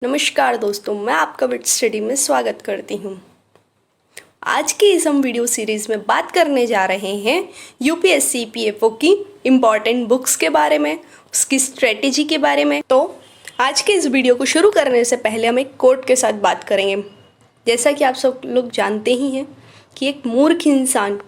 नमस्कार दोस्तों, मैं आपका बिट स्टडी में स्वागत करती हूँ। आज के इस हम वीडियो सीरीज़ में बात करने जा रहे हैं यूपीएससी पीएफओ की इम्पॉर्टेंट बुक्स के बारे में, उसकी स्ट्रेटेजी के बारे में। तो आज के इस वीडियो को शुरू करने से पहले हम एक कोट के साथ बात करेंगे। जैसा कि आप सब लोग जानते ही हैं कि एक मूर्ख इंसान,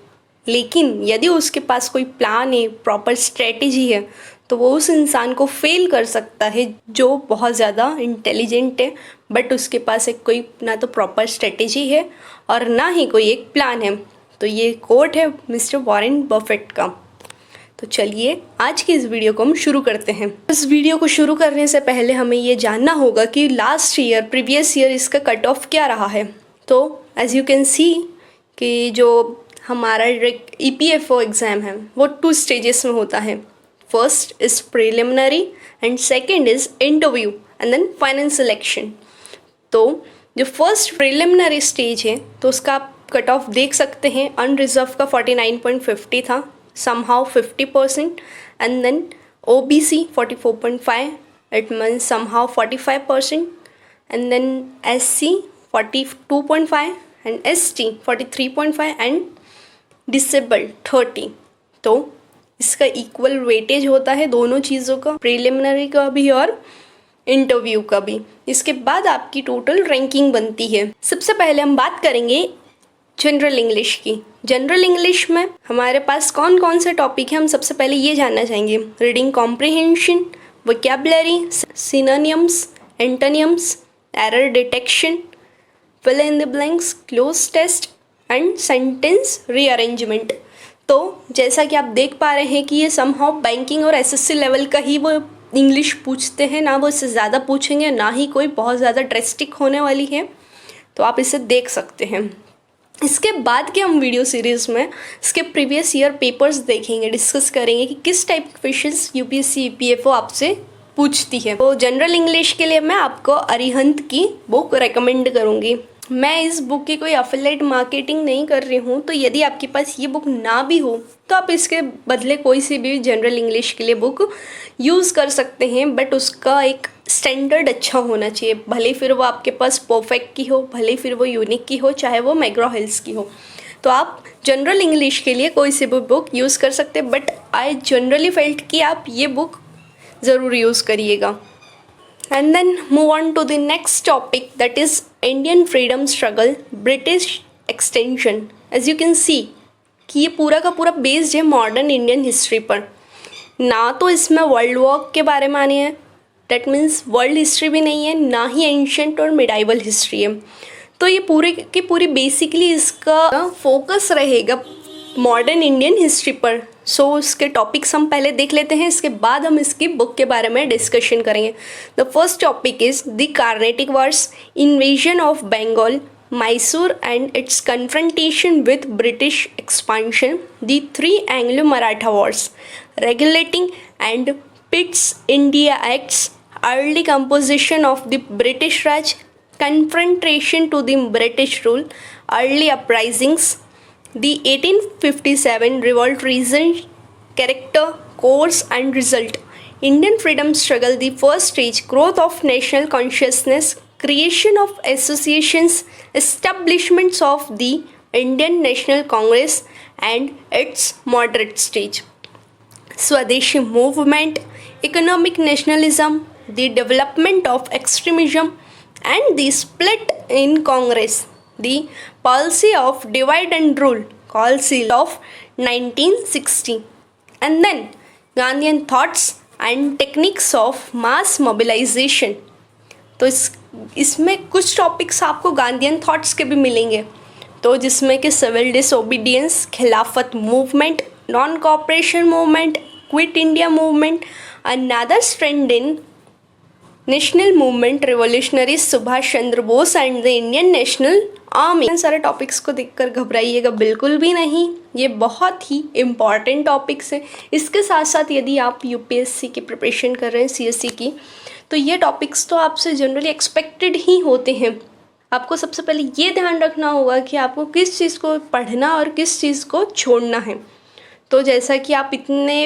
लेकिन यदि उसके पास कोई प्लान है, प्रॉपर स्ट्रेटेजी है, तो वो उस इंसान को फेल कर सकता है जो बहुत ज़्यादा इंटेलिजेंट है, बट उसके पास एक कोई ना तो प्रॉपर स्ट्रेटेजी है और ना ही कोई एक प्लान है। तो ये कोट है मिस्टर वॉरेन बफेट का। तो चलिए आज की इस वीडियो को हम शुरू करते हैं। इस वीडियो को शुरू करने से पहले हमें ये जानना होगा कि लास्ट ईयर, प्रीवियस ईयर इसका कट ऑफ क्या रहा है। तो एज यू कैन सी कि जो हमारा ईपीएफओ एग्ज़ाम है वो 2 स्टेजेस में होता है। First is preliminary and second is interview and then final selection. तो जो फर्स्ट प्रिलिमिनरी स्टेज है तो उसका आप कट ऑफ देख सकते हैं। अनरिजर्व का 49.50 था, somehow 50%, and then OBC 44.5, it means somehow 45%, and then SC 42.5 and ST 43.5 and disabled 30। तो इसका इक्वल वेटेज होता है दोनों चीज़ों का, प्रिलिमिनरी का भी और इंटरव्यू का भी। इसके बाद आपकी टोटल रैंकिंग बनती है। सबसे पहले हम बात करेंगे जनरल इंग्लिश की। जनरल इंग्लिश में हमारे पास कौन कौन से टॉपिक हैं, हम सबसे पहले ये जानना चाहेंगे। Reading comprehension, vocabulary, synonyms, antonyms, error detection, fill in the blanks, cloze test and sentence rearrangement. तो जैसा कि आप देख पा रहे हैं कि ये समहाउ बैंकिंग और एसएससी लेवल का ही वो इंग्लिश पूछते हैं, ना वो इससे ज़्यादा पूछेंगे, ना ही कोई बहुत ज़्यादा ड्रेस्टिक होने वाली है। तो आप इसे देख सकते हैं। इसके बाद के हम वीडियो सीरीज़ में इसके प्रीवियस ईयर पेपर्स देखेंगे, डिस्कस करेंगे कि किस टाइप के क्वेश्चंस यूपीएससी पीएफओ आपसे पूछती है। तो जनरल इंग्लिश के लिए मैं आपको अरिहंत की बुक रेकमेंड करूँगी। मैं इस बुक की कोई अफिलिएट मार्केटिंग नहीं कर रही हूँ, तो यदि आपके पास ये बुक ना भी हो तो आप इसके बदले कोई सी भी जनरल इंग्लिश के लिए बुक यूज़ कर सकते हैं, बट उसका एक स्टैंडर्ड अच्छा होना चाहिए। भले फिर वो आपके पास परफेक्ट की हो, भले फिर वो यूनिक की हो, चाहे वो मैग्रा हिल्स की हो। तो आप जनरल इंग्लिश के लिए कोई सी भी बुक यूज़ कर सकते हैं, बट आई जनरली फेल्ट कि आप ये बुक ज़रूर यूज़ करिएगा। And then move on to the next topic, that is Indian freedom struggle, British extension. As you can see कि ये पूरा का पूरा बेस्ड है मॉडर्न इंडियन हिस्ट्री पर। ना तो इसमें वर्ल्ड वॉर के बारे में आनी है, डेट मीन्स वर्ल्ड हिस्ट्री भी नहीं है, ना ही एंशंट और मिडाइवल हिस्ट्री है। तो ये पूरी की पूरी बेसिकली इसका फोकस रहेगा मॉडर्न इंडियन हिस्ट्री पर। सो उसके टॉपिक्स हम पहले देख लेते हैं, इसके बाद हम इसकी बुक के बारे में डिस्कशन करेंगे। The first topic is the Carnatic wars, invasion of Bengal, Mysore and its confrontation with British expansion, the 3 Anglo Maratha wars, regulating and Pitt's India acts, early composition of the British Raj, confrontation to the British rule, early uprisings, the 1857 revolt, reason, character, course and result, Indian freedom struggle, the first stage, growth of national consciousness, creation of associations, establishments of the Indian National Congress and its moderate stage, Swadeshi movement, economic nationalism, the development of extremism and the split in Congress, the policy of divide and rule, policy of 1960, and then Gandhian thoughts and techniques of mass mobilization. तो इसमें कुछ topics आपको Gandhian thoughts के भी मिलेंगे, तो जिसमें कि civil disobedience, Khilafat movement, non cooperation movement, quit India movement, another strand in national movement, revolutionary Subhash Chandra Bose and the Indian National Army. इन सारे टॉपिक्स को देखकर घबराइएगा बिल्कुल भी नहीं, ये बहुत ही इम्पॉर्टेंट टॉपिक्स हैं। इसके साथ साथ यदि आप यूपीएससी की प्रिपरेशन कर रहे हैं, सीएससी की, तो ये टॉपिक्स तो आपसे जनरली एक्सपेक्टेड ही होते हैं। आपको सबसे पहले ये ध्यान रखना होगा कि आपको किस चीज़ को पढ़ना और किस चीज़ को छोड़ना है। तो जैसा कि आप इतने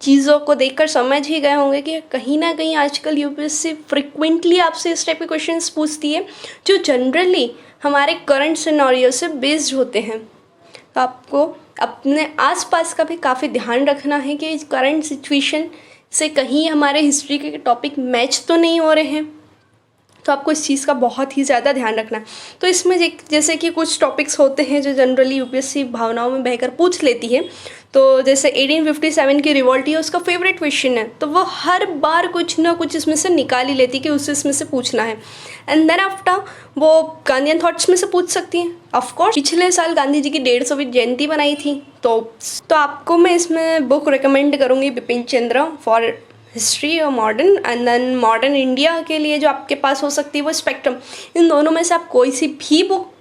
चीज़ों को देखकर समझ ही गए होंगे कि कहीं ना कहीं आजकल यूपीएससी फ्रिक्वेंटली आपसे इस टाइप के क्वेश्चंस पूछती है जो जनरली हमारे करंट सिनेरियो से बेस्ड होते हैं। तो आपको अपने आसपास का भी काफ़ी ध्यान रखना है कि करंट सिचुएशन से कहीं हमारे हिस्ट्री के टॉपिक मैच तो नहीं हो रहे हैं। तो आपको इस चीज़ का बहुत ही ज़्यादा ध्यान रखना है। तो इसमें जैसे कि कुछ टॉपिक्स होते हैं जो जनरली यूपीएससी भावनाओं में बहकर पूछ लेती है। तो जैसे 1857 की रिवॉल्ट, ये उसका फेवरेट क्वेश्चन है, तो वो हर बार कुछ ना कुछ इसमें से निकाल ही लेती कि उसे इसमें से पूछना है। एंड देन आफ्टर वो गांधीयन थॉट्स में से पूछ सकती हैं। ऑफकोर्स पिछले साल गांधी जी की 150वीं जयंती बनाई थी, तो आपको मैं इसमें बुक रिकमेंड करूँगी बिपिन चंद्र फॉर हिस्ट्री और modern, and then modern India के लिए जो आपके पास हो सकती है वो स्पेक्ट्रम। इन दोनों में से आप कोई सी भी बुक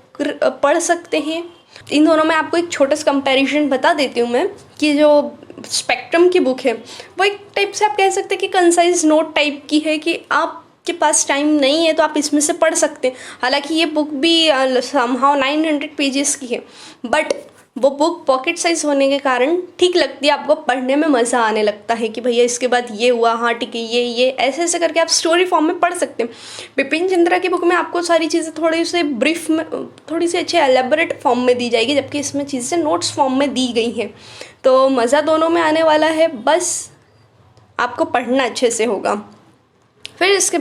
पढ़ सकते हैं। इन दोनों में आपको एक छोटा सा कंपैरिजन बता देती हूँ मैं कि जो स्पेक्ट्रम की बुक है वो एक टाइप से आप कह सकते हैं कि कंसाइज नोट टाइप की है कि आपके पास टाइम नहीं है तो आप इसमें से पढ़ सकते हैं। हालांकि ये बुक भी समहाउ 900 पेजेस की है, बट वो बुक पॉकेट साइज होने के कारण ठीक लगती है, आपको पढ़ने में मज़ा आने लगता है कि भैया इसके बाद ये हुआ, हाँ ठीक है, ये ऐसे ऐसे करके आप स्टोरी फॉर्म में पढ़ सकते हैं। बिपिन चंद्रा की बुक में आपको सारी चीज़ें थोड़ी सी ब्रीफ में, थोड़ी सी अच्छे एलेबोरेट फॉर्म में दी जाएगी, जबकि इसमें चीज़ें नोट्स फॉर्म में दी गई हैं। तो मज़ा दोनों में आने वाला है, बस आपको पढ़ना अच्छे से होगा। फिर इसके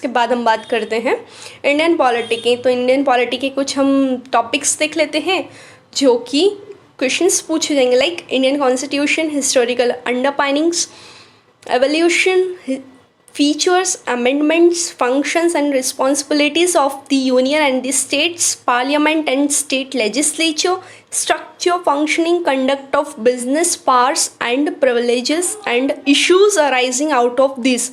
बाद हम बात करते हैं इंडियन पॉलिटी की। तो इंडियन पॉलिटी के कुछ हम टॉपिक्स देख लेते हैं जो कि क्वेश्चंस पूछे जाएंगे, like Indian constitution, historical underpinnings, evolution, features, amendments, functions and responsibilities of the union and the states, parliament and state legislature, structure, functioning, conduct of business, powers and privileges and issues arising out of this,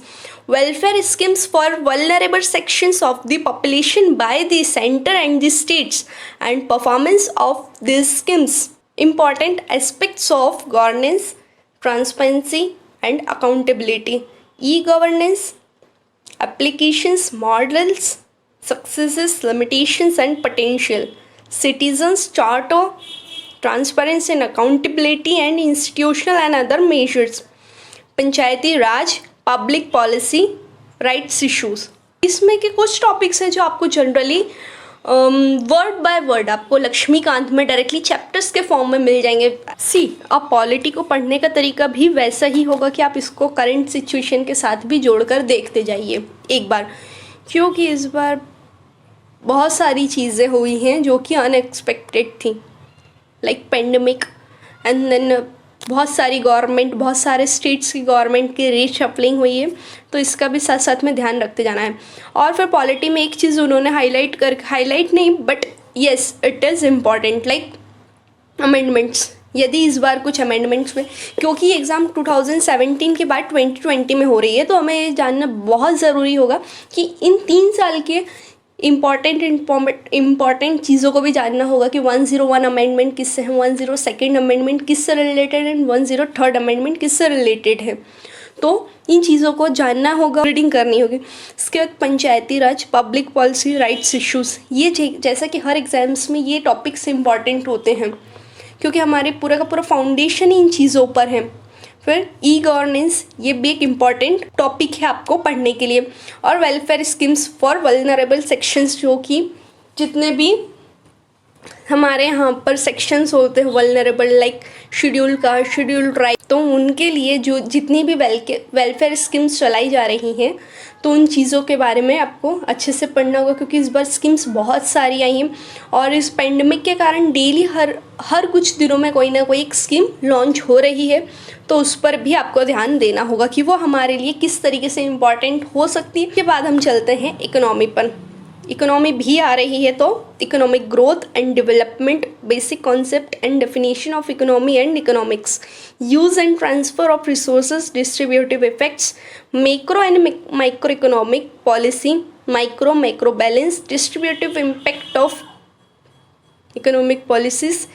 welfare schemes for vulnerable sections of the population by the center and the states, and performance of these schemes, important aspects of governance, transparency and accountability, e-governance, applications, models, successes, limitations and potential, citizens charter, transparency and accountability and institutional and other measures, Panchayati Raj, public policy, rights issues. इसमें के कुछ topics हैं जो आपको generally word by word आपको लक्ष्मीकांत में directly chapters के form में मिल जाएंगे। अब पॉलिटी को पढ़ने का तरीका भी वैसा ही होगा कि आप इसको करंट सिचुएशन के साथ भी जोड़कर देखते जाइए एक बार, क्योंकि इस बार बहुत सारी चीज़ें हुई हैं जो कि अनएक्सपेक्टेड थी, लाइक पेंडेमिक, एंड देन बहुत सारी गवर्नमेंट, बहुत सारे स्टेट्स की गवर्नमेंट की रीशफलिंग हुई है, तो इसका भी साथ साथ में ध्यान रखते जाना है। और फिर पॉलिटी में एक चीज़ उन्होंने हाईलाइट नहीं, but yes it is important, like amendments. यदि इस बार कुछ अमेंडमेंट्स में, क्योंकि एग्ज़ाम 2017 के बाद 2020 में हो रही है, तो हमें ये जानना बहुत ज़रूरी होगा कि इन 3 साल के इम्पॉर्टेंट चीज़ों को भी जानना होगा कि 101 अमेंडमेंट किससे है, 102 अमेंडमेंट किससे रिलेटेड है, 103 अमेंडमेंट किससे रिलेटेड है। तो इन चीज़ों को जानना होगा, रीडिंग करनी होगी। इसके बाद पंचायती राज, पब्लिक पॉलिसी, राइट्स इश्यूज़, ये जैसा कि हर एग्जाम्स में ये टॉपिक्स इंपॉर्टेंट होते हैं क्योंकि हमारे पूरा का पूरा फाउंडेशन इन चीज़ों पर है। फिर ई गवर्नेंस, ये भी एक इम्पॉर्टेंट टॉपिक है आपको पढ़ने के लिए। और welfare schemes for vulnerable sections, जो कि जितने भी हमारे यहाँ पर सेक्शंस होते हैं vulnerable, like schedule caste, schedule tribe, तो उनके लिए जो जितनी भी वेलफेयर स्कीम्स चलाई जा रही हैं, तो उन चीज़ों के बारे में आपको अच्छे से पढ़ना होगा क्योंकि इस बार स्कीम्स बहुत सारी आई हैं और इस पेंडेमिक के कारण डेली हर कुछ दिनों में कोई ना कोई एक स्कीम लॉन्च हो रही है, तो उस पर भी आपको ध्यान देना होगा कि वो हमारे लिए किस तरीके से इम्पॉर्टेंट हो सकती है। इसके बाद हम चलते हैं इकोनॉमी पर। इकोनॉमी भी आ रही है, तो economic growth and development, basic concept and definition of economy and economics, use and transfer of resources, distributive effects, macro and micro economic policy, macro balance, distributive impact of economic policies,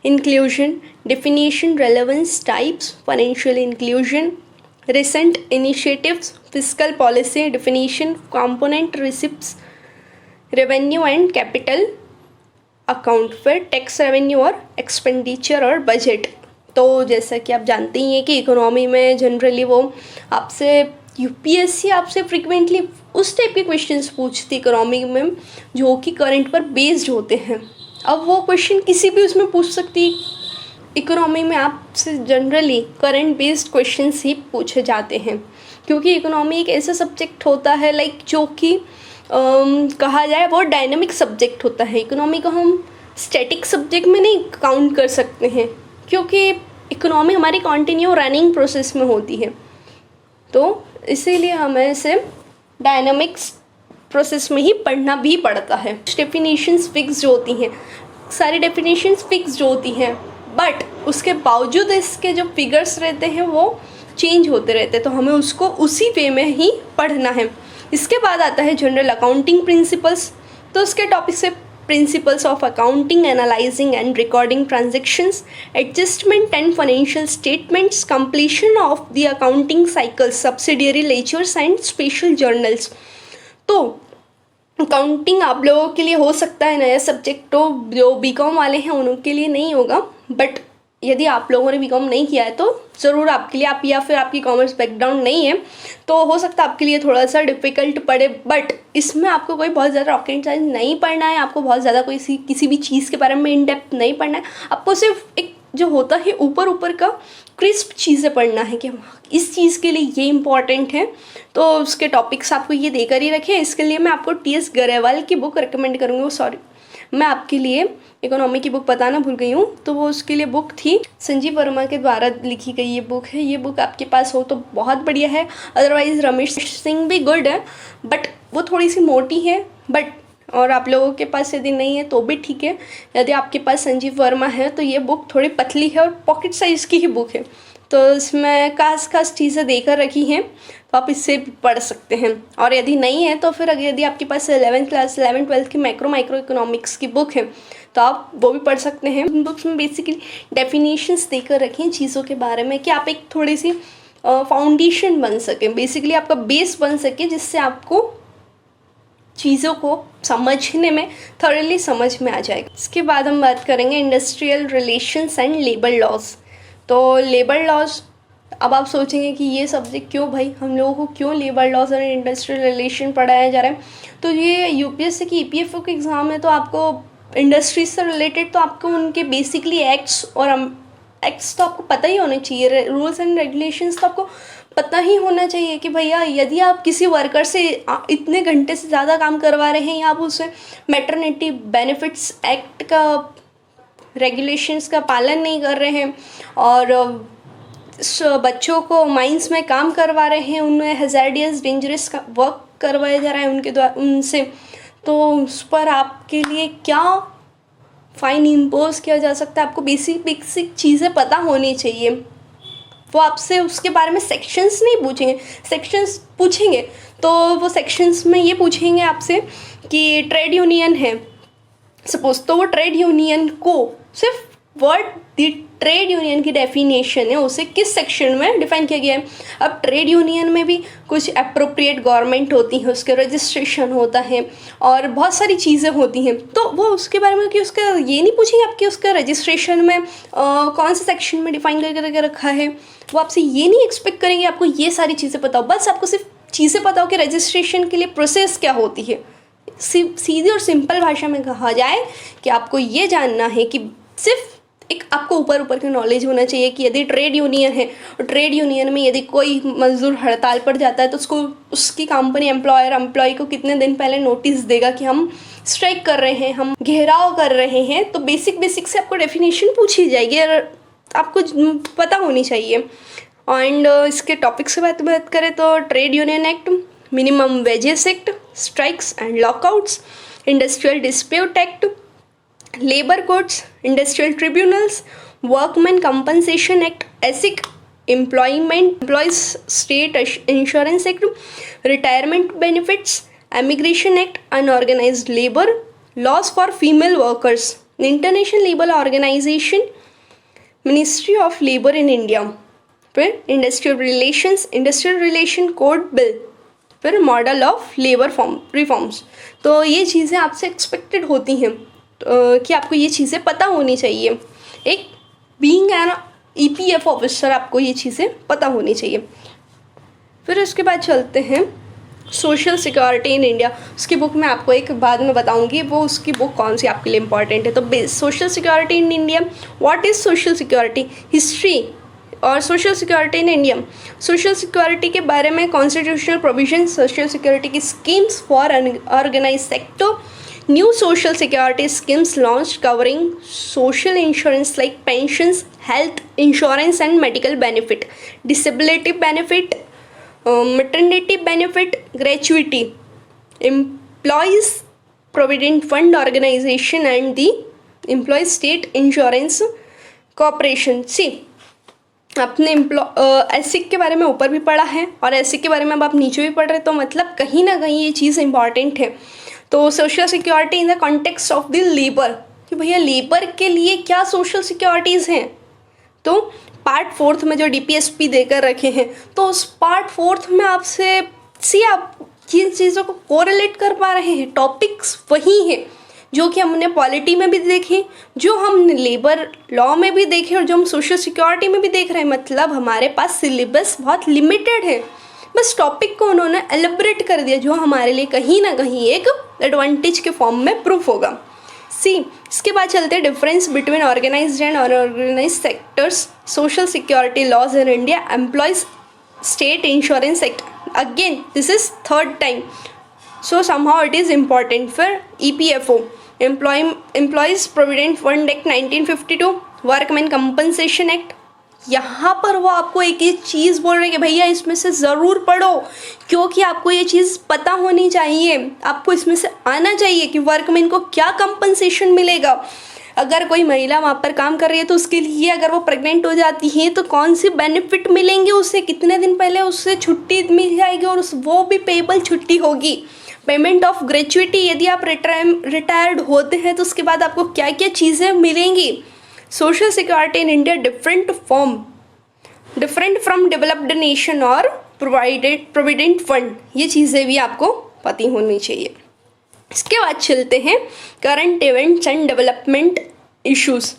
inclusion, definition, relevance, types, financial inclusion, recent initiatives, fiscal policy, definition, component, receipts, revenue and capital account, फिर tax revenue और expenditure और budget, तो जैसा कि आप जानते ही हैं कि इकोनॉमी में जनरली वो आपसे यूपीएससी आपसे फ्रिक्वेंटली उस टाइप के क्वेश्चंस पूछती इकोनॉमी में जो कि करंट पर बेस्ड होते हैं। अब वो क्वेश्चन किसी भी उसमें पूछ सकती, इकोनॉमी में आपसे जनरली करंट बेस्ड क्वेश्चंस ही पूछे जाते हैं, क्योंकि इकोनॉमी एक ऐसा सब्जेक्ट होता है लाइक जो कि कहा जाए वो डायनामिक सब्जेक्ट होता है। इकोनॉमी को हम स्टैटिक सब्जेक्ट में नहीं काउंट कर सकते हैं, क्योंकि इकोनॉमी हमारी कंटिन्यू रनिंग प्रोसेस में होती है, तो इसीलिए हमें इसे डायनामिक्स प्रोसेस में ही पढ़ना भी पड़ता है। डेफिनेशंस फिक्स्ड होती हैं, सारी डेफिनेशंस फिक्स्ड होती हैं, बट उसके बावजूद इसके जो फिगर्स रहते हैं वो चेंज होते रहते हैं, तो हमें उसको उसी वे में ही पढ़ना है। इसके बाद आता है जनरल अकाउंटिंग प्रिंसिपल्स। तो उसके टॉपिक से principles of accounting, analysing and recording transactions, adjustment and financial statements, completion of the accounting cycle, subsidiary ledgers and special journals. तो अकाउंटिंग आप लोगों के लिए हो सकता है नया सब्जेक्ट, तो जो बीकॉम वाले हैं उनके लिए नहीं होगा, बट यदि आप लोगों ने बीकॉम नहीं किया है तो ज़रूर आपके लिए, आप या फिर आपकी कॉमर्स बैकग्राउंड नहीं है तो हो सकता है आपके लिए थोड़ा सा डिफ़िकल्ट पड़े, बट इसमें आपको कोई बहुत ज़्यादा रॉकेट साइंस नहीं पढ़ना है, आपको बहुत ज़्यादा कोई किसी भी चीज़ के बारे में इन डेप्थ नहीं पढ़ना है। आपको सिर्फ एक जो होता है ऊपर ऊपर का क्रिस्प चीज़ें पढ़ना है कि इस चीज़ के लिए ये इम्पॉर्टेंट है, तो उसके टॉपिक्स आपको ये देकर ही रखें। इसके लिए मैं आपको टी.एस. गरेवाल की बुक रिकमेंड करूँगी। मैं आपके लिए इकोनॉमी की बुक बताना भूल गई हूँ, तो वो उसके लिए बुक थी, संजीव वर्मा के द्वारा लिखी गई ये बुक है। ये बुक आपके पास हो तो बहुत बढ़िया है, अदरवाइज़ रमेश सिंह भी गुड है, बट वो थोड़ी सी मोटी है, बट और आप लोगों के पास यदि नहीं है तो भी ठीक है। यदि आपके पास संजीव वर्मा है तो ये बुक थोड़ी पतली है और पॉकेट साइज़ की ही बुक है, तो इसमें खास चीज़ें देकर रखी हैं, तो आप इससे पढ़ सकते हैं। और यदि नहीं है तो फिर अगर यदि आपके पास 11th-12th की माइक्रो इकोनॉमिक्स की बुक है तो आप वो भी पढ़ सकते हैं। इन बुक्स में बेसिकली डेफिनेशंस देकर रखें चीज़ों के बारे में कि आप एक थोड़ी सी फाउंडेशन बन सके, बेसिकली आपका बेस बन सके, जिससे आपको चीज़ों को समझने में थॉरली समझ में आ जाएगा। इसके बाद हम बात करेंगे industrial relations and labour laws. तो लेबर लॉज, अब आप सोचेंगे कि ये सब्जेक्ट क्यों भाई, हम लोगों को क्यों लेबर लॉज और इंडस्ट्रियल रिलेशन पढ़ाया जा रहा है। तो ये यूपीएससी की ईपीएफओ के एग्ज़ाम है, तो आपको इंडस्ट्रीज से रिलेटेड तो आपको उनके बेसिकली एक्ट्स और एक्ट्स तो आपको पता ही होने चाहिए, रूल्स एंड रेगुलेशंस तो आपको पता ही होना चाहिए कि भैया यदि आप किसी वर्कर से इतने घंटे से ज़्यादा काम करवा रहे हैं या आप उसे मैटरनिटी बेनिफिट्स एक्ट का रेगुलेशंस का पालन नहीं कर रहे हैं और बच्चों को माइंस में काम करवा रहे हैं, उन्हें हैज़ार्डियस डेंजरस का वर्क करवाया जा रहा है उनके द्वारा उनसे, तो उस पर आपके लिए क्या फ़ाइन इम्पोज किया जा सकता है। आपको बेसिक चीज़ें पता होनी चाहिए। वो आपसे उसके बारे में सेक्शंस नहीं पूछेंगे, सेक्शंस पूछेंगे तो वो सेक्शंस में ये पूछेंगे आपसे कि ट्रेड यूनियन है सपोज, तो वो ट्रेड यूनियन को सिर्फ वर्ड दी ट्रेड यूनियन की डेफिनेशन है उसे किस सेक्शन में डिफाइन किया गया है। अब ट्रेड यूनियन में भी कुछ अप्रोप्रिएट गवर्नमेंट होती है, उसके रजिस्ट्रेशन होता है और बहुत सारी चीज़ें होती हैं, तो वो उसके बारे में कि उसका ये नहीं पूछेंगे आपके उसका रजिस्ट्रेशन में कौन से सेक्शन में डिफाइन करके रखा है। वो आपसे ये नहीं एक्सपेक्ट करेंगे आपको ये सारी चीज़ें पता हो, बस आपको सिर्फ चीज़ें पता हो कि रजिस्ट्रेशन के लिए प्रोसेस क्या होती है। सीधी और सिंपल भाषा में कहा जाए कि आपको ये जानना है कि सिर्फ एक आपको ऊपर का नॉलेज होना चाहिए कि यदि ट्रेड यूनियन है और ट्रेड यूनियन में यदि कोई मजदूर हड़ताल पर जाता है तो उसको उसकी कंपनी एम्प्लॉय को कितने दिन पहले नोटिस देगा कि हम स्ट्राइक कर रहे हैं, हम घेराव कर रहे हैं। तो बेसिक से आपको डेफिनेशन पूछी जाएगी और आपको पता होनी चाहिए। एंड इसके टॉपिक से बात करें तो trade union act, minimum wages act, strikes and lockouts, industrial dispute act, labour codes, industrial tribunals, workman compensation act, ESIC, employees state insurance act, retirement benefits, emigration act, unorganised labour, laws for female workers, international labour organisation, ministry of labour in India, फिर industrial relation code bill, फिर model of labour reforms. तो ये चीज़ें आपसे expected होती हैं कि आपको ये चीज़ें पता होनी चाहिए। एक बीइंग एन EPF ऑफिसर, आपको ये चीज़ें पता होनी चाहिए। फिर उसके बाद चलते हैं सोशल सिक्योरिटी इन इंडिया। उसकी बुक मैं आपको एक बाद में बताऊंगी, वो उसकी बुक कौन सी आपके लिए इंपॉर्टेंट है। तो social security in India, what is social security, history और social security in India. Social security के बारे में कॉन्स्टिट्यूशनल प्रोविजन, सोशल सिक्योरिटी की schemes for organise sector, new social security schemes launch covering social insurance like pensions, health insurance and medical benefit, disability benefit, maternity benefit, gratuity, employees provident fund organization and the employees state insurance corporation। सी आपने एसिक के बारे में ऊपर भी पढ़ा है और एसिक के बारे में अब आप नीचे भी पढ़ रहे, तो मतलब कहीं ना कहीं ये चीज़ इंपॉर्टेंट है। तो social security in the context of the labour, कि भैया लेबर के लिए क्या सोशल सिक्योरिटीज़ हैं। तो पार्ट 4 में जो DPSP देकर रखे हैं, तो उस पार्ट 4 में आपसे आप किन चीज़ों को कोरिलेट कर पा रहे हैं, टॉपिक्स वही हैं जो कि हमने पॉलिटी में भी देखे, जो हमने लेबर लॉ में भी देखे और जो हम सोशल सिक्योरिटी में भी देख रहे हैं। मतलब हमारे पास सिलेबस बहुत लिमिटेड है, बस टॉपिक को उन्होंने एलिब्रेट कर दिया, जो हमारे लिए कहीं ना कहीं एक एडवांटेज के फॉर्म में प्रूफ होगा। सी इसके बाद चलते हैं difference between organised and unorganised sectors, social security laws in India, employees state insurance act. Again this is third time, so somehow it is important. फिर EPFO, employees provident fund act 1952, workman compensation act. यहाँ पर वो आपको एक ही चीज़ बोल रहे हैं कि भैया इसमें से ज़रूर पढ़ो, क्योंकि आपको ये चीज़ पता होनी चाहिए, आपको इसमें से आना चाहिए कि वर्कमैन को क्या कंपनसेशन मिलेगा। अगर कोई महिला वहाँ पर काम कर रही है तो उसके लिए अगर वो प्रेग्नेंट हो जाती है तो कौन सी बेनिफिट मिलेंगे उसे, कितने दिन पहले उससे छुट्टी मिल जाएगी और वो भी पेएबल छुट्टी होगी। पेमेंट ऑफ ग्रेचुइटी, यदि आप रिटायर्ड होते हैं तो उसके बाद आपको क्या क्या चीज़ें मिलेंगी। Social security in India different from developed nation और प्रोविडेंट फंड, ये चीज़ें भी आपको पता होनी चाहिए। इसके बाद चलते हैं current events and development issues.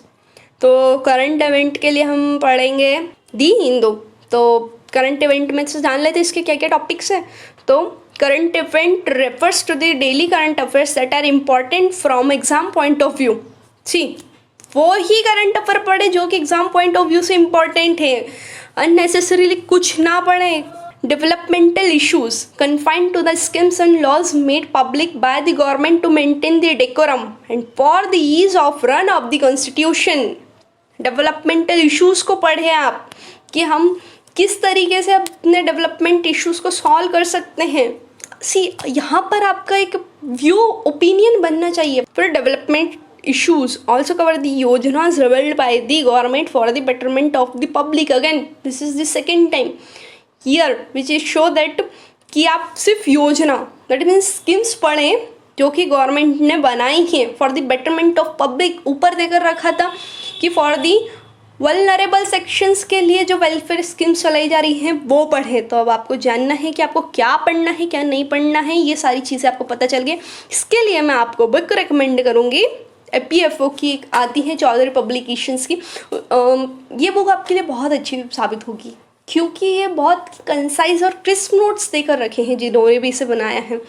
तो करंट इवेंट के लिए हम पढ़ेंगे दी हिंदू। तो करंट इवेंट में से जान लेते हैं इसके क्या क्या टॉपिक्स हैं। तो current event refers to the daily current affairs that are important from exam point of view. सी वो ही करंट अफेयर पढ़े जो कि एग्जाम पॉइंट ऑफ व्यू से इम्पॉर्टेंट है, अननेसेसरीली कुछ ना पढ़ें। Developmental issues confined to the schemes and laws made public by the government to maintain the decorum and for the ease of run of the constitution। Developmental issues को पढ़े आप कि हम किस तरीके से अपने डेवलपमेंट इश्यूज को सॉल्व कर सकते हैं। सी यहाँ पर आपका एक व्यू ओपिनियन बनना चाहिए। फिर development issues also cover the योजनाs revealed by the government for the betterment of the public। Again this is the second time here which is show that कि आप सिर्फ योजना दैट मीन्स स्कीम्स पढ़ें जो कि गवर्नमेंट ने बनाई हैं for the betterment of public. ऊपर देकर रखा था कि फॉर दी वल्नरेबल सेक्शंस के लिए जो वेलफेयर स्कीम्स चलाई जा रही हैं वो पढ़ें। तो अब आपको जानना है कि आपको क्या पढ़ना है क्या नहीं पढ़ना है, ये सारी चीज़ें आपको पता चल गई। इसके लिए मैं आपको बुक रिकमेंड करूँगी, EPFO की एक आती है चौधरी पब्लिकेशंस की। ये बुक आपके लिए बहुत अच्छी साबित होगी क्योंकि ये बहुत कंसाइज और क्रिस्प नोट्स देकर रखे हैं जिन्होंने भी इसे बनाया है।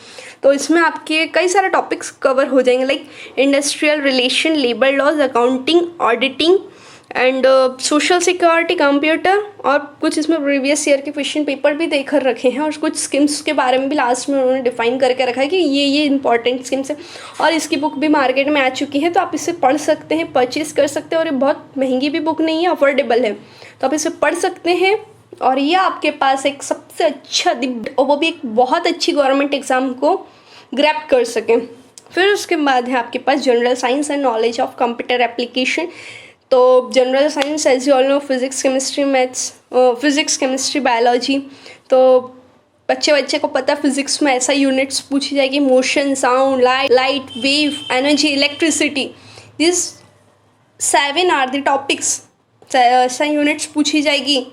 तो इसमें आपके कई सारे टॉपिक्स कवर हो जाएंगे like industrial relation, labour laws, accounting, auditing and social security, computer, और कुछ इसमें प्रीवियस ईयर के क्वेश्चन पेपर भी देकर रखे हैं और कुछ स्कीम्स के बारे में भी लास्ट में उन्होंने डिफाइन करके रखा है कि ये इंपॉर्टेंट स्कीम्स है। और इसकी बुक भी मार्केट में आ चुकी है तो आप इसे पढ़ सकते हैं, परचेज़ कर सकते हैं और ये बहुत महंगी भी बुक नहीं है, अफोर्डेबल है, तो आप इसे पढ़ सकते हैं। और ये आपके पास एक सबसे अच्छा और वो भी एक बहुत अच्छी गवर्नमेंट एग्ज़ाम को ग्रैब कर सकें। फिर उसके बाद है आपके पास general science and knowledge of computer application. तो general science as you all know physics, chemistry, maths, physics, chemistry, biology. तो बच्चे को पता फिजिक्स में ऐसा यूनिट्स पूछी जाएगी, motion, sound, light, wave, energy, electricity, this 7 are the topics. ऐसा यूनिट्स पूछी जाएगी।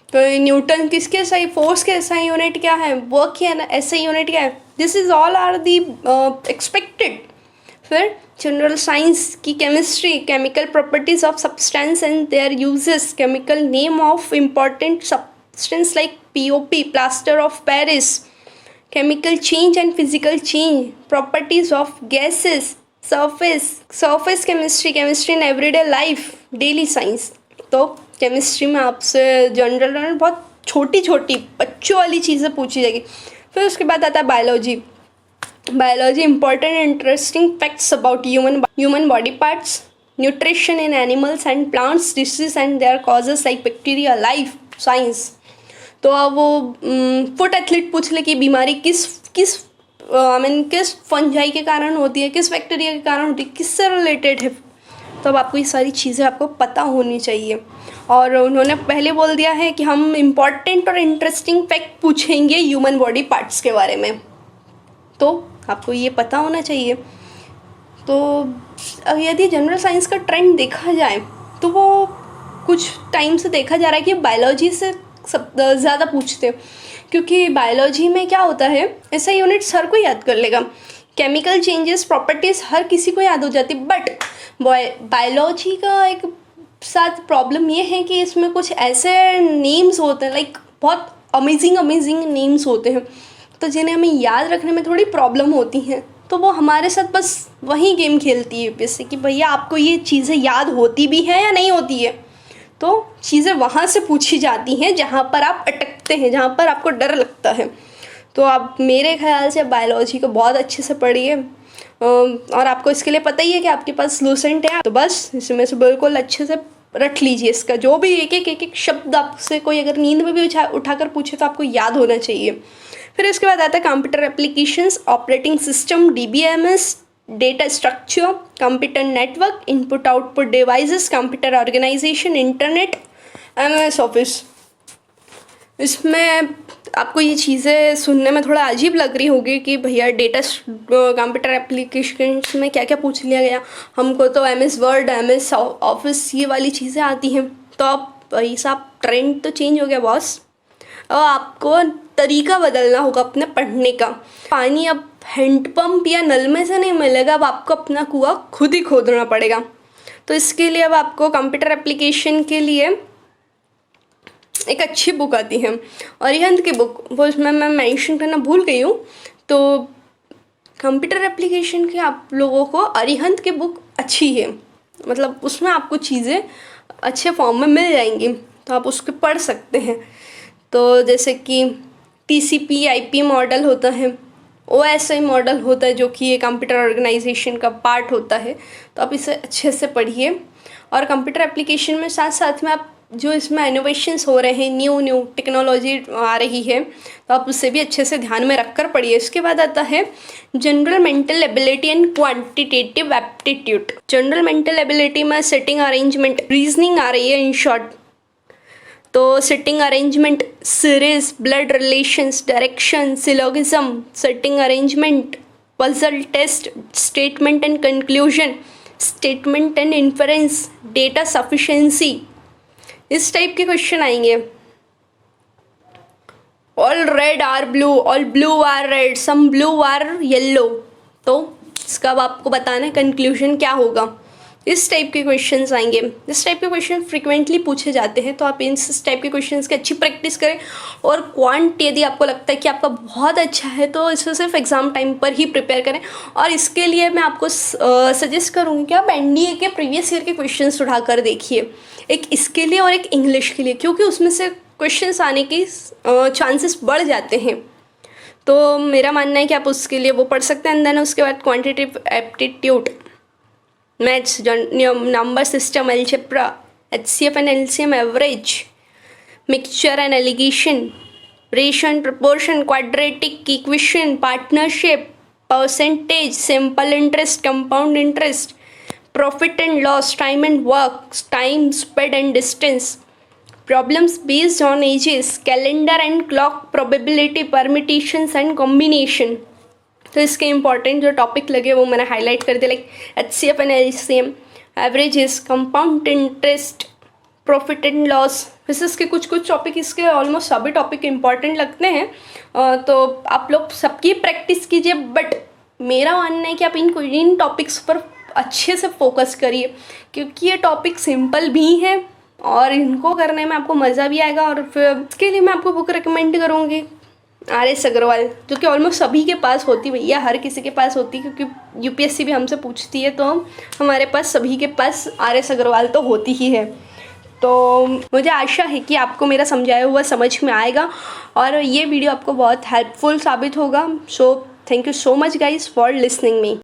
तो न्यूटन किसके सही, फोर्स के ऐसा यूनिट क्या है, वर्क की ऐसा यूनिट क्या है, this is all are the expected. फिर जनरल साइंस की chemistry, chemical properties of substance and their uses, chemical name of important substance like POP, plaster of Paris, chemical change and physical change, properties of gases, surface chemistry, chemistry in everyday life, daily science। तो chemistry में आपसे general बहुत छोटी छोटी बच्चों वाली चीज़ें पूछी जाएगी। फिर उसके बाद आता है biology. Biology, important interesting facts about human body parts, nutrition in animals and plants, disease and their causes like bacteria, life science. तो अब वो फुट एथलीट पूछ ले कि बीमारी किस फंजाई के कारण होती है, किस बैक्टीरिया के कारण होती है, किससे रिलेटेड है। तो अब आपको ये सारी चीज़ें आपको पता होनी चाहिए। और उन्होंने पहले बोल दिया है कि हम इम्पॉर्टेंट और इंटरेस्टिंग फैक्ट पूछेंगे ह्यूमन बॉडी पार्ट्स के बारे में, तो आपको ये पता होना चाहिए। तो अब यदि जनरल साइंस का ट्रेंड देखा जाए तो वो कुछ टाइम से देखा जा रहा है कि बायोलॉजी से सब ज़्यादा पूछते हैं, क्योंकि बायोलॉजी में क्या होता है, ऐसा यूनिट्स हर कोई याद कर लेगा, केमिकल चेंजेस, प्रॉपर्टीज़ हर किसी को याद हो जाती। बट बायोलॉजी का एक साथ प्रॉब्लम ये है कि इसमें कुछ ऐसे नेम्स होते हैं, लाइक बहुत अमेजिंग नेम्स होते हैं, तो जिन्हें हमें याद रखने में थोड़ी प्रॉब्लम होती हैं। तो वो हमारे साथ बस वही गेम खेलती है जैसे कि भैया आपको ये चीज़ें याद होती भी हैं या नहीं होती है। तो चीज़ें वहाँ से पूछी जाती हैं जहाँ पर आप अटकते हैं, जहाँ पर आपको डर लगता है। तो आप मेरे ख्याल से बायोलॉजी को बहुत अच्छे से पढ़िए, और आपको इसके लिए पता ही है कि आपके पास लूसेंट है, तो बस इसमें से बिल्कुल अच्छे से रट लीजिए। इसका जो भी एक शब्द आपसे कोई अगर नींद में भी उठाकर पूछे तो आपको याद होना चाहिए। फिर इसके बाद आता है computer applications, operating system, DBMS, data structure, computer network, input output devices, computer organisation, internet, MS office. इसमें आपको ये चीज़ें सुनने में थोड़ा अजीब लग रही होगी कि भैया डेटा कंप्यूटर एप्लीकेशंस में क्या क्या पूछ लिया गया, हमको तो MS वर्ड, MS ऑफिस ये वाली चीज़ें आती हैं। तो आप भाई साहब ट्रेंड तो चेंज हो गया बॉस, और आपको तरीका बदलना होगा अपने पढ़ने का। पानी अब हैंडपम्प या नल में से नहीं मिलेगा, अब आपको अपना कुआं खुद ही खोदना पड़ेगा। तो इसके लिए अब आपको कंप्यूटर एप्लीकेशन के लिए एक अच्छी बुक आती है, अरिहंत की बुक, वो इसमें मैं मेंशन करना भूल गई हूँ। तो कंप्यूटर एप्लीकेशन के आप लोगों को अरिहंत की बुक अच्छी है, मतलब उसमें आपको चीज़ें अच्छे फॉर्म में मिल जाएंगी, तो आप उसको पढ़ सकते हैं। तो जैसे कि TCP/IP मॉडल होता है, OSI मॉडल होता है जो कि ये कंप्यूटर ऑर्गेनाइजेशन का पार्ट होता है, तो आप इसे अच्छे से पढ़िए। और कंप्यूटर एप्लीकेशन में साथ साथ में आप जो इसमें इनोवेशंस हो रहे हैं, न्यू टेक्नोलॉजी आ रही है, तो आप उसे भी अच्छे से ध्यान में रख कर पढ़िए। इसके बाद आता है general mental ability and quantitative aptitude. General mental ability में सेटिंग अरेंजमेंट, रीजनिंग आ रही है इन शॉर्ट। तो seating arrangement, series, blood relations, direction, syllogism, seating arrangement, puzzle test, statement and conclusion, statement and inference, data sufficiency, इस type के question आएंगे। All red are blue, all blue are red, some blue are yellow, तो इसका अब आपको बताना है conclusion क्या होगा। इस टाइप के क्वेश्चंस आएंगे। इस टाइप के क्वेश्चन फ्रिक्वेंटली पूछे जाते हैं, तो आप इस टाइप के क्वेश्चंस की अच्छी प्रैक्टिस करें। और क्वांट यदि आपको लगता है कि आपका बहुत अच्छा है तो इसे सिर्फ एग्ज़ाम टाइम पर ही प्रिपेयर करें। और इसके लिए मैं आपको सजेस्ट करूँगी कि आप NDA के प्रीवियस ईयर के क्वेश्चंस उठा कर देखिए, एक इसके लिए और एक इंग्लिश के लिए, क्योंकि उसमें से क्वेश्चंस आने की चांसेस बढ़ जाते हैं। तो मेरा मानना है कि आप उसके लिए वो पढ़ सकते हैं। देन उसके बाद quantitative aptitude, maths, number system, algebra, HCF and LCM average, mixture and allegation, ratio and proportion, quadratic equation, partnership, percentage, simple interest, compound interest, profit and loss, time and work, time, speed and distance, problems based on edges, calendar and clock, probability, permutations and combination. तो इसके important जो topic लगे वो मैंने highlight कर दिया, like HCF and LCM, averages, compound interest, profit and loss. वैसे इसके कुछ टॉपिक, इसके ऑलमोस्ट सभी टॉपिक इंपॉर्टेंट लगते हैं, तो आप लोग सबकी प्रैक्टिस कीजिए। बट मेरा मानना है कि आप इन टॉपिक्स पर अच्छे से फोकस करिए, क्योंकि ये टॉपिक सिंपल भी हैं और इनको करने में आपको मज़ा भी आएगा। और फिर इसके लिए मैं आपको बुक रिकमेंड करूँगी RS अग्रवाल, जो कि ऑलमोस्ट सभी के पास होती, भैया हर किसी के पास होती, क्योंकि UPSC भी हमसे पूछती है, तो हमारे पास सभी के पास RS अग्रवाल तो होती ही है। तो मुझे आशा है कि आपको मेरा समझाया हुआ समझ में आएगा और ये वीडियो आपको बहुत हेल्पफुल साबित होगा। So thank you so much guys for listening me.